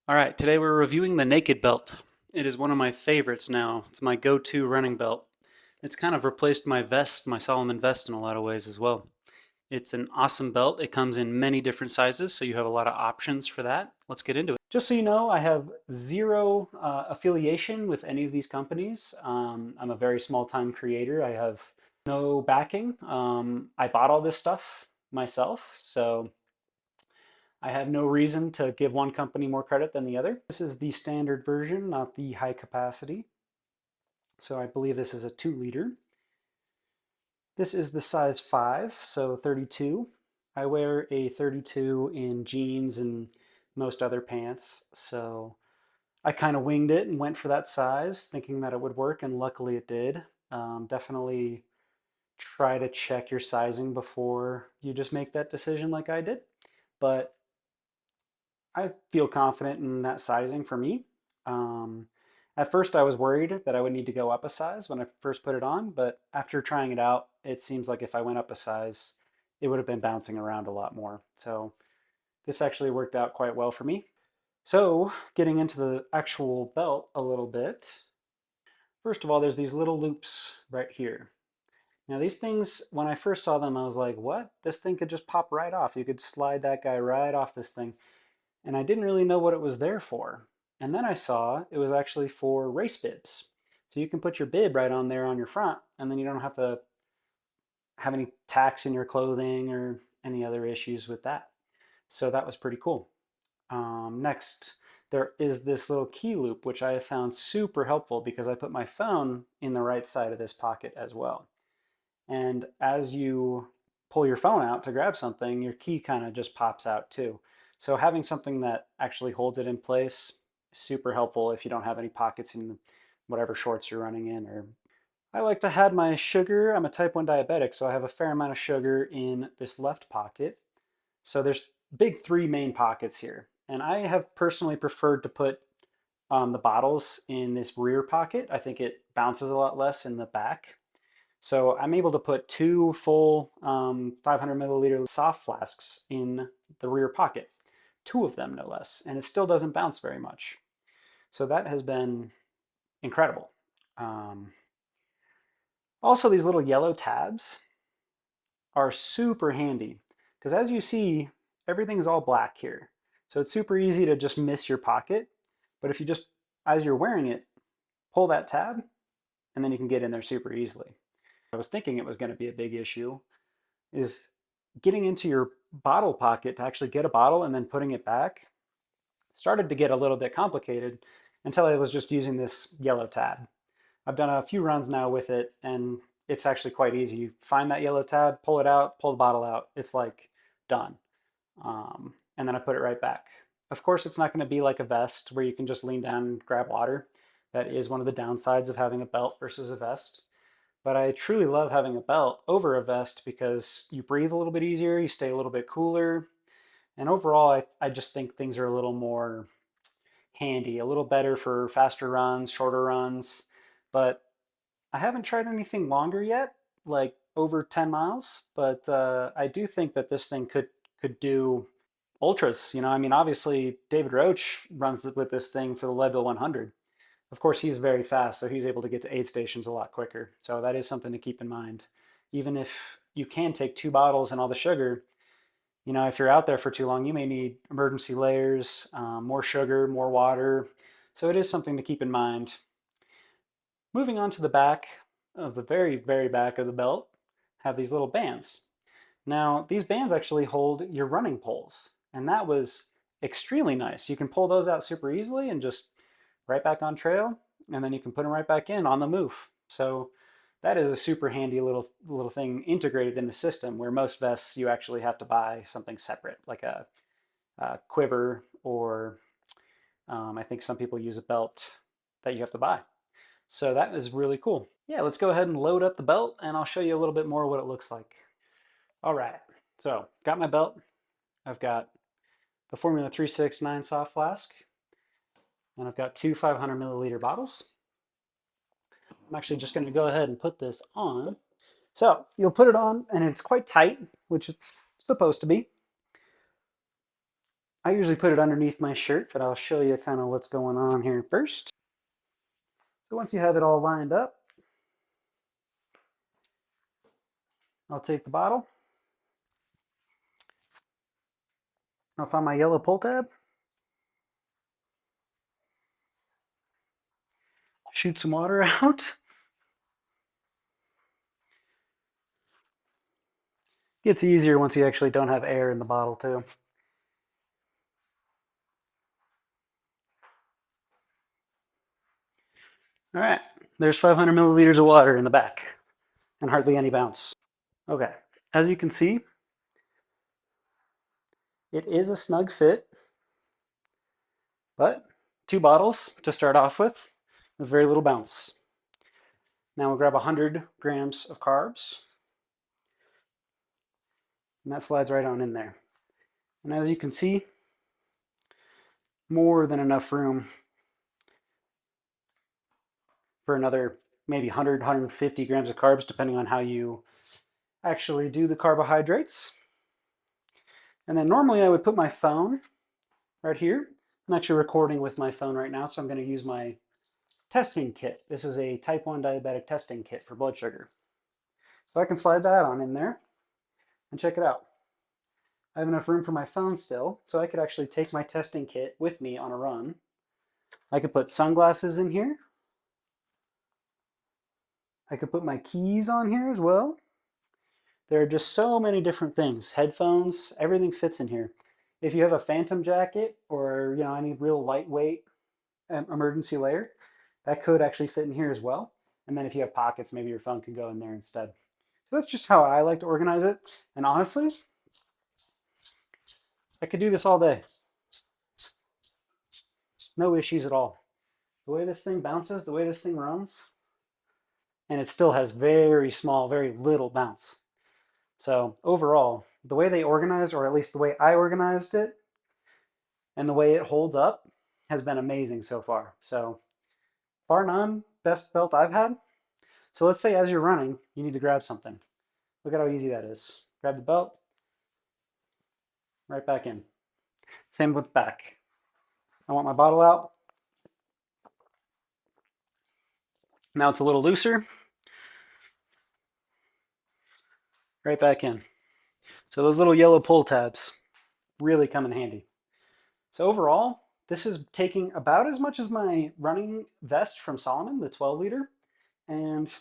All right, today we're reviewing the Naked Belt. It is one of my favorites now. It's my go-to running belt. It's kind of replaced my vest, my Solomon vest in a lot of ways as well. It's an awesome belt. It comes in many different sizes, so you have a lot of options for that. Let's get into it. Just so you know, I have zero affiliation with any of these companies. I'm a very small-time creator. I have no backing. I bought all this stuff myself, so I have no reason to give one company more credit than the other. This is the standard version, not the high capacity. So I believe this is a 2 liter. This is the size 5, so 32. I wear a 32 in jeans and most other pants, so I kind of winged it and went for that size, thinking that it would work, and luckily it did. Definitely try to check your sizing before you just make that decision like I did. But I feel confident in that sizing for me. Um, at first, I was worried that I would need to go up a size when I first put it on, but after trying it out, it seems like if I went up a size, it would have been bouncing around a lot more. So this actually worked out quite well for me. So getting into the actual belt a little bit, first of all, there's these little loops right here. Now these things, when I first saw them, I was like, what? This thing could just pop right off. You could slide that guy right off this thing. And I didn't really know what it was there for. And then I saw it was actually for race bibs. So you can put your bib right on there on your front, and then you don't have to have any tacks in your clothing or any other issues with that. So that was pretty cool. Next, there is this little key loop, which I have found super helpful because I put my phone in the right side of this pocket as well. And as you pull your phone out to grab something, your key kind of just pops out too. So having something that actually holds it in place is super helpful if you don't have any pockets in whatever shorts you're running in. Or I like to have my sugar. I'm a type 1 diabetic, so I have a fair amount of sugar in this left pocket. So there's big three main pockets here. And I have personally preferred to put the bottles in this rear pocket. I think it bounces a lot less in the back. So I'm able to put two full 500 milliliter soft flasks in the rear pocket, two of them no less, and it still doesn't bounce very much. So that has been incredible. Um, Also, these little yellow tabs are super handy because as you see, everything's all black here. So it's super easy to just miss your pocket. But if you just, as you're wearing it, pull that tab, and then you can get in there super easily. I was thinking it was going to be a big issue is getting into your bottle pocket to actually get a bottle and then putting it back started to get a little bit complicated until I was just using this yellow tab. I've done a few runs now with it and it's actually quite easy. You find that yellow tab, pull it out, pull the bottle out. It's like done. And then I put it right back. Of course, it's not going to be like a vest where you can just lean down and grab water. That is one of the downsides of having a belt versus a vest. But I truly love having a belt over a vest because you breathe a little bit easier, you stay a little bit cooler, and overall, I just think things are a little more handy, a little better for faster runs, shorter runs. But I haven't tried anything longer yet, like over 10 miles. But I do think that this thing could do ultras. You know, I mean, obviously David Roach runs with this thing for the Leadville 100. Of course, he's very fast, so he's able to get to aid stations a lot quicker. So that is something to keep in mind. Even if you can take 2 bottles and all the sugar, you know, if you're out there for too long, you may need emergency layers, more sugar, more water. So it is something to keep in mind. Moving on to the back of the very, very back of the belt, have these little bands. Now, these bands actually hold your running poles, and that was extremely nice. You can pull those out super easily and just right back on trail, and then you can put them right back in on the move. So that is a super handy little thing integrated in the system where most vests you actually have to buy something separate, like a quiver, or I think some people use a belt that you have to buy. So that is really cool. Yeah, let's go ahead and load up the belt and I'll show you a little bit more what it looks like. All right, so got my belt. I've got the Formula 369 soft flask, and I've got two 500 milliliter bottles. I'm actually just going to go ahead and put this on. So you'll put it on, and it's quite tight, which it's supposed to be. I usually put it underneath my shirt, but I'll show you kind of what's going on here first. So once you have it all lined up, I'll take the bottle. I'll find my yellow pull tab. Shoot some water out. Gets easier once you actually don't have air in the bottle too. All right, there's 500 milliliters of water in the back and hardly any bounce. Okay, as you can see, it is a snug fit, but 2 bottles to start off with very little bounce. Now we'll grab 100 grams of carbs, and that slides right on in there. And as you can see, more than enough room for another maybe 100, 150 grams of carbs, depending on how you actually do the carbohydrates. And then normally I would put my phone right here. I'm actually recording with my phone right now, so I'm going to use my testing kit. This is a type 1 diabetic testing kit for blood sugar. So I can slide that on in there and check it out. I have enough room for my phone still, so I could actually take my testing kit with me on a run. I could put sunglasses in here. I could put my keys on here as well. There are just so many different things. Headphones, everything fits in here. If you have a phantom jacket or any real lightweight emergency layer, that could actually fit in here as well. And then if you have pockets, maybe your phone can go in there instead. So that's just how I like to organize it. And honestly, I could do this all day. No issues at all. The way this thing bounces, the way this thing runs, and it still has very small, very little bounce. So overall, the way they organized, or at least the way I organized it, and the way it holds up has been amazing so far. So bar none, best belt I've had. So let's say as you're running, you need to grab something. Look at how easy that is. Grab the belt, right back in. Same with the back. I want my bottle out. Now it's a little looser. Right back in. So those little yellow pull tabs really come in handy. So overall, this is taking about as much as my running vest from Salomon, the 12 liter, and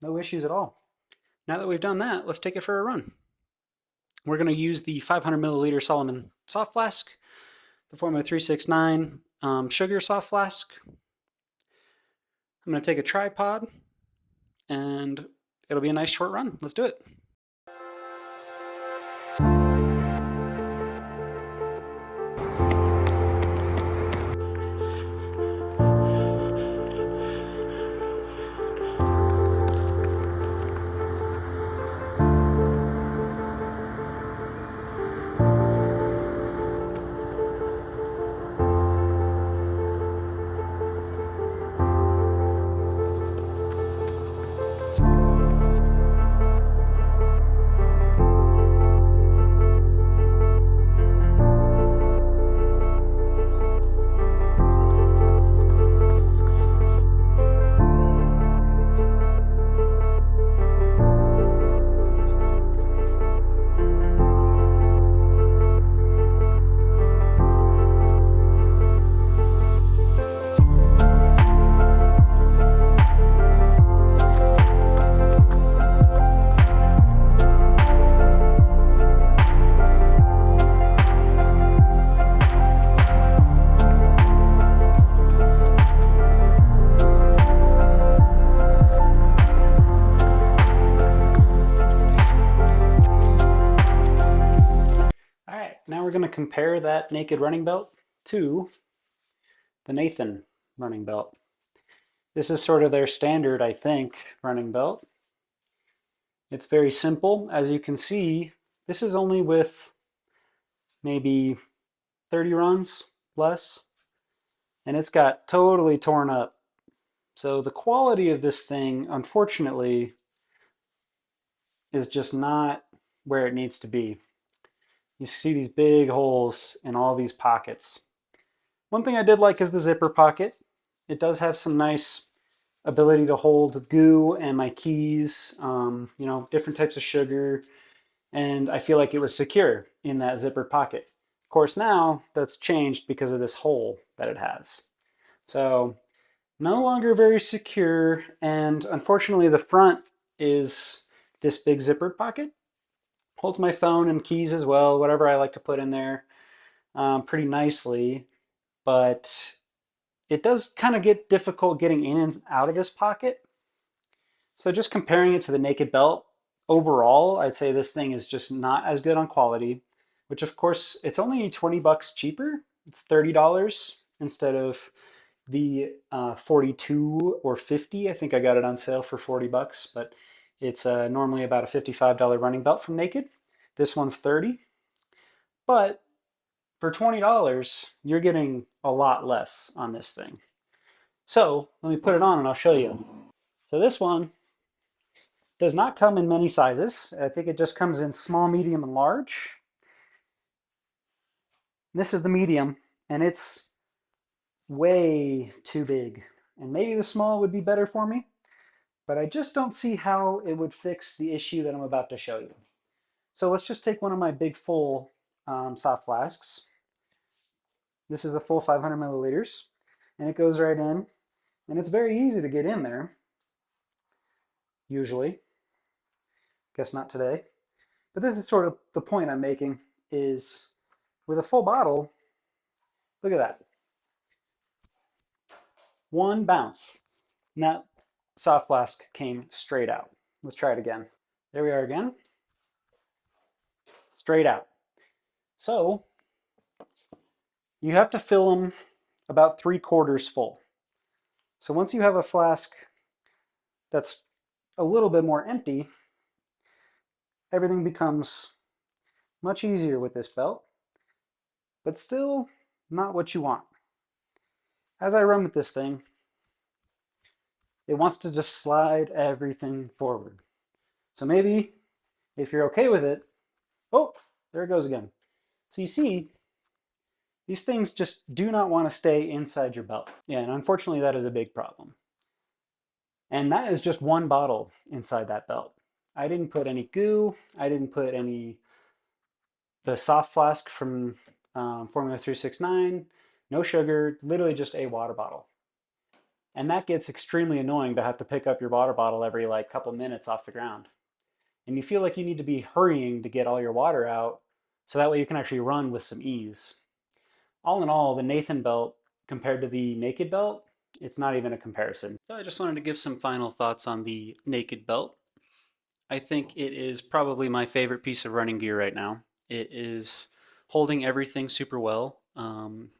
no issues at all. Now that we've done that, let's take it for a run. We're going to use the 500 milliliter Salomon soft flask, the Formula 369 sugar soft flask. I'm going to take a tripod, and it'll be a nice short run. Let's do it. Now we're going to compare that naked running belt to the Nathan running belt. This is sort of their standard, I think, running belt. It's very simple. As you can see, this is only with maybe 30 runs, less, and it's got totally torn up. So the quality of this thing, unfortunately, is just not where it needs to be. You see these big holes in all these pockets. One thing I did like is the zipper pocket. It does have some nice ability to hold goo and my keys, different types of sugar, and I feel like it was secure in that zipper pocket. Of course, now that's changed because of this hole that it has. So no longer very secure, and unfortunately the front is this big zipper pocket. Holds my phone and keys as well, whatever I like to put in there, pretty nicely, but it does kind of get difficult getting in and out of this pocket. So just comparing it to the Naked Belt, overall, I'd say this thing is just not as good on quality, which of course, it's only 20 bucks cheaper. It's $30 instead of the 42 or 50. I think I got it on sale for 40 bucks, but it's normally about a $55 running belt from Naked. This one's 30, but for $20, you're getting a lot less on this thing. So let me put it on and I'll show you. So this one does not come in many sizes. I think it just comes in small, medium, and large. This is the medium, and it's way too big. And maybe the small would be better for me, but I just don't see how it would fix the issue that I'm about to show you. So let's just take one of my big full soft flasks. This is a full 500 milliliters, and it goes right in, and it's very easy to get in there, usually. Guess not today. But this is sort of the point I'm making, is with a full bottle, look at that. One bounce. And that soft flask came straight out. Let's try it again. There we are again. Straight out. So you have to fill them about 3/4 full. So once you have a flask that's a little bit more empty, everything becomes much easier with this belt, but still not what you want. As I run with this thing, it wants to just slide everything forward. So maybe if you're okay with it, oh, there it goes again. So you see, these things just do not want to stay inside your belt. Yeah, and unfortunately that is a big problem. And that is just one bottle inside that belt. I didn't put any goo, I didn't put the soft flask from Formula 369, no sugar, literally just a water bottle. And that gets extremely annoying to have to pick up your water bottle every like couple minutes off the ground. And you feel like you need to be hurrying to get all your water out so that way you can actually run with some ease. All in all, the Nathan belt compared to the Naked belt, it's not even a comparison. So I just wanted to give some final thoughts on the Naked belt. I think it is probably my favorite piece of running gear right now. It is holding everything super well. I'm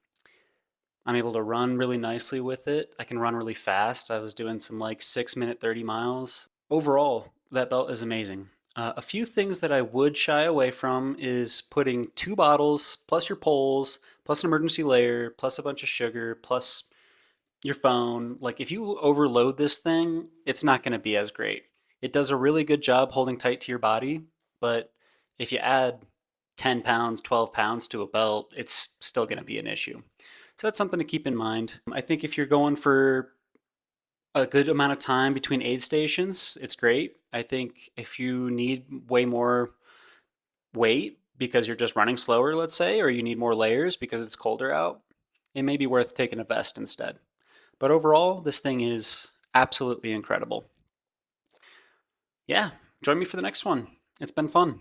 able to run really nicely with it. I can run really fast. I was doing some like 6-minute 30 miles. Overall, that belt is amazing. A few things that I would shy away from is putting 2 bottles, plus your poles, plus an emergency layer, plus a bunch of sugar, plus your phone. Like if you overload this thing, it's not going to be as great. It does a really good job holding tight to your body, but if you add 10 pounds, 12 pounds to a belt, it's still going to be an issue. So that's something to keep in mind. I think if you're going for a good amount of time between aid stations, it's great. I think if you need way more weight because you're just running slower, let's say, or you need more layers because it's colder out, it may be worth taking a vest instead. But overall, this thing is absolutely incredible. Yeah, join me for the next one. It's been fun.